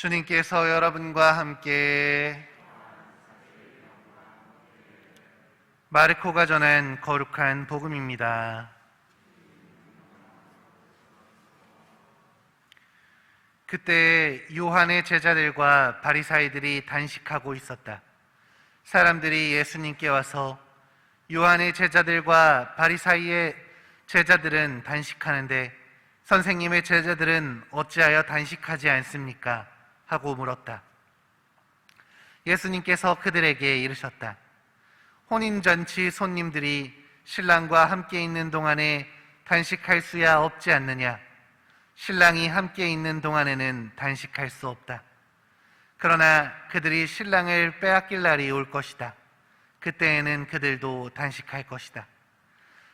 주님께서 여러분과 함께 마르코가 전한 거룩한 복음입니다. 그때 요한의 제자들과 바리사이들이 단식하고 있었다. 사람들이 예수님께 와서 요한의 제자들과 바리사이의 제자들은 단식하는데 선생님의 제자들은 어찌하여 단식하지 않습니까? 하고 물었다. 예수님께서 그들에게 이르셨다. 혼인잔치 손님들이 신랑과 함께 있는 동안에 단식할 수야 없지 않느냐? 신랑이 함께 있는 동안에는 단식할 수 없다. 그러나 그들이 신랑을 빼앗길 날이 올 것이다. 그때에는 그들도 단식할 것이다.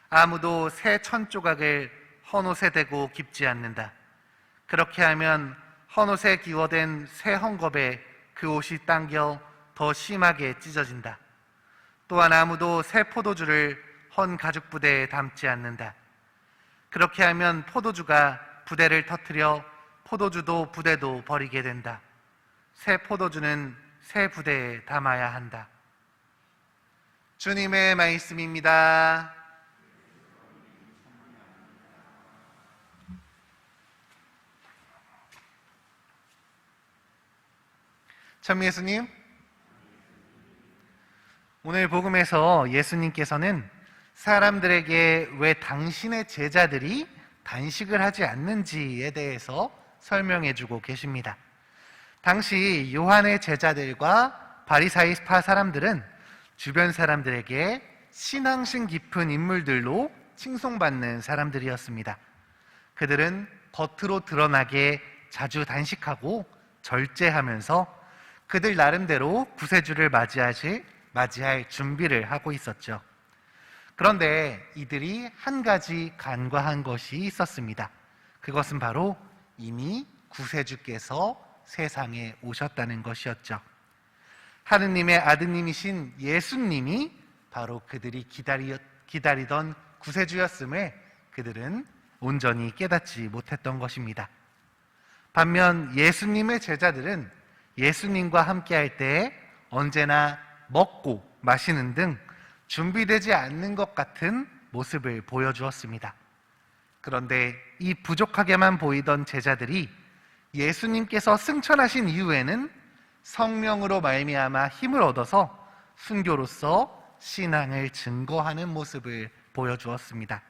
아무도 새 천조각을 헌옷에 대고 깁지 않는다. 그렇게 하면 헌옷에 기워댄 새 헝겊에 그 옷이 당겨 더 심하게 찢어진다. 또한 아무도 새 포도주를 헌 가죽 부대에 담지 않는다. 그렇게 하면 포도주가 부대를 터뜨려 포도주도 부대도 버리게 된다. 새 포도주는 새 부대에 담아야 한다. 주님의 말씀입니다. 참 예수님, 오늘 복음에서 예수님께서는 사람들에게 왜 당신의 제자들이 단식을 하지 않는지에 대해서 설명해 주고 계십니다. 당시 요한의 제자들과 바리사이파 사람들은 주변 사람들에게 신앙심 깊은 인물들로 칭송받는 사람들이었습니다. 그들은 겉으로 드러나게 자주 단식하고 절제하면서 그들 나름대로 구세주를 맞이할 준비를 하고 있었죠. 그런데 이들이 한 가지 간과한 것이 있었습니다. 그것은 바로 이미 구세주께서 세상에 오셨다는 것이었죠. 하느님의 아드님이신 예수님이 바로 그들이 기다리던 구세주였음을 그들은 온전히 깨닫지 못했던 것입니다. 반면 예수님의 제자들은 예수님과 함께할 때 언제나 먹고 마시는 등 준비되지 않는 것 같은 모습을 보여주었습니다. 그런데 이 부족하게만 보이던 제자들이 예수님께서 승천하신 이후에는 성령으로 말미암아 힘을 얻어서 순교로서 신앙을 증거하는 모습을 보여주었습니다.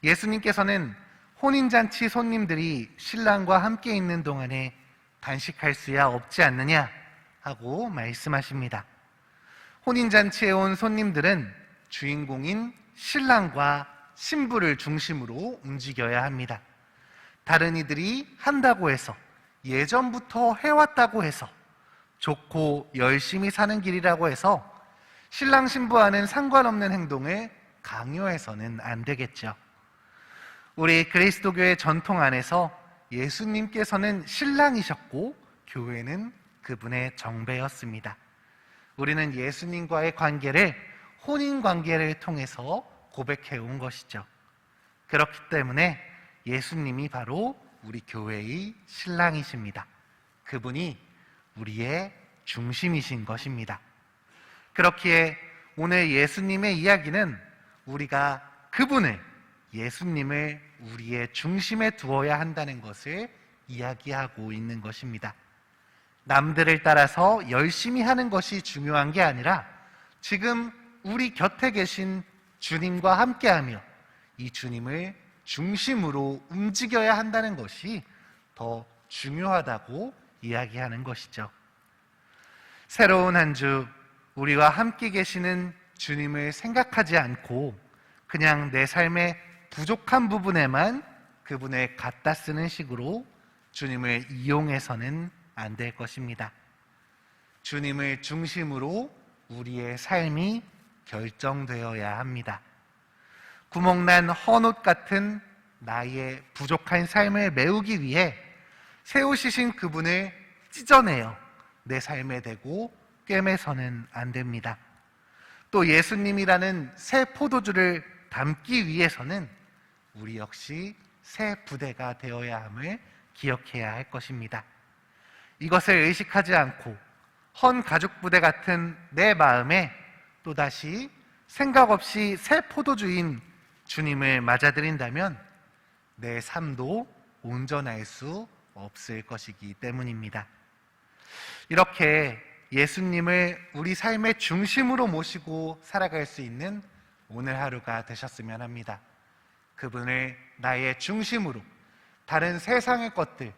예수님께서는 혼인잔치 손님들이 신랑과 함께 있는 동안에 단식할 수야 없지 않느냐 하고 말씀하십니다. 혼인잔치에 온 손님들은 주인공인 신랑과 신부를 중심으로 움직여야 합니다. 다른 이들이 한다고 해서, 예전부터 해왔다고 해서, 좋고 열심히 사는 길이라고 해서 신랑 신부와는 상관없는 행동을 강요해서는 안 되겠죠. 우리 그리스도교의 전통 안에서 예수님께서는 신랑이셨고 교회는 그분의 정배였습니다. 우리는 예수님과의 관계를 혼인관계를 통해서 고백해온 것이죠. 그렇기 때문에 예수님이 바로 우리 교회의 신랑이십니다. 그분이 우리의 중심이신 것입니다. 그렇기에 오늘 예수님의 이야기는 우리가 예수님을 우리의 중심에 두어야 한다는 것을 이야기하고 있는 것입니다. 남들을 따라서 열심히 하는 것이 중요한 게 아니라 지금 우리 곁에 계신 주님과 함께하며 이 주님을 중심으로 움직여야 한다는 것이 더 중요하다고 이야기하는 것이죠. 새로운 한 주, 우리와 함께 계시는 주님을 생각하지 않고 그냥 내 삶의 부족한 부분에만 그분을 갖다 쓰는 식으로 주님을 이용해서는 안 될 것입니다. 주님을 중심으로 우리의 삶이 결정되어야 합니다. 구멍난 헌옷 같은 나의 부족한 삶을 메우기 위해 새 옷이신 그분을 찢어내어 내 삶에 대고 꿰매서는 안 됩니다. 또 예수님이라는 새 포도주를 담기 위해서는 우리 역시 새 부대가 되어야 함을 기억해야 할 것입니다. 이것을 의식하지 않고 헌 가죽부대 같은 내 마음에 또다시 생각 없이 새 포도주인 주님을 맞아들인다면 내 삶도 온전할 수 없을 것이기 때문입니다. 이렇게 예수님을 우리 삶의 중심으로 모시고 살아갈 수 있는 오늘 하루가 되셨으면 합니다. 그분을 나의 중심으로, 다른 세상의 것들,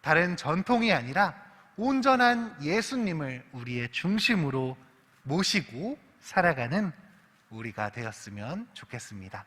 다른 전통이 아니라 온전한 예수님을 우리의 중심으로 모시고 살아가는 우리가 되었으면 좋겠습니다.